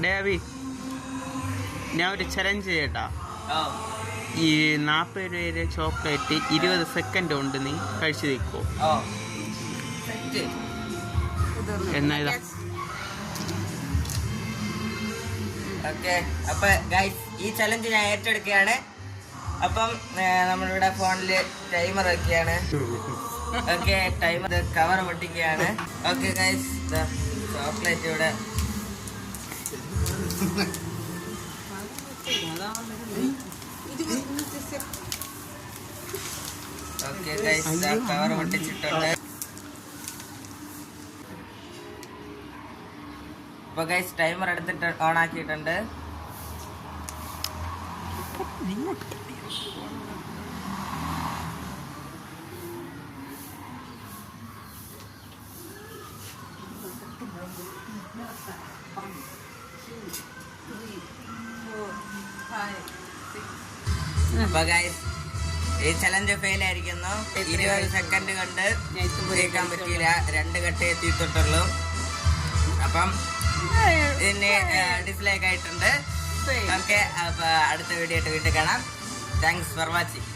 Davy, ഞാൻ ഒരു challenge ചെയ്യട്ടാ. ഈ 40 രൂപയുടെ ചോക്ലേറ്റ് 20 സെക്കൻഡ് കൊണ്ട് നീ കഴിച്ചു നിൽക്കോ? എന്നാ ഇതാ. ഓക്കെ, അപ്പൊ ഗൈസ് ഈ ചലഞ്ച് ഞാൻ ഏറ്റെടുക്കുകയാണ്. അപ്പം നമ്മളിവിടെ ഫോണില് ടൈമർ വെക്കുകയാണ്. ഓക്കെ, ടൈമർ കവർ പൊട്ടിക്കുകയാണ്. ഓക്കെ ഗൈസ്, ചോക്ലേറ്റ് ഇവിടെ. ഓക്കെ ഗൈസ്, കവർ പൊട്ടിച്ചിട്ടുണ്ട്. അപ്പൊ ഗൈസ് ടൈമർ എടുത്തിട്ട് ഓൺ ആക്കിയിട്ടുണ്ട്. അപ്പൊ ഗൈസ് ഈ ചലഞ്ച് ഫെയിൽ ആയിരിക്കുന്നു. 20 സെക്കൻഡ് കൊണ്ട് കേൾക്കാൻ പറ്റിയില്ല. 2 കട്ടേ എത്തിയിട്ടുള്ളൂ. അപ്പം ഇതിന് ഡിസ്ലൈക്ക് ആയിട്ടുണ്ട്. ഓക്കെ, അപ്പൊ അടുത്ത വീഡിയോ ആയിട്ട് വീട്ടിൽ കാണാം. Thanks for watching.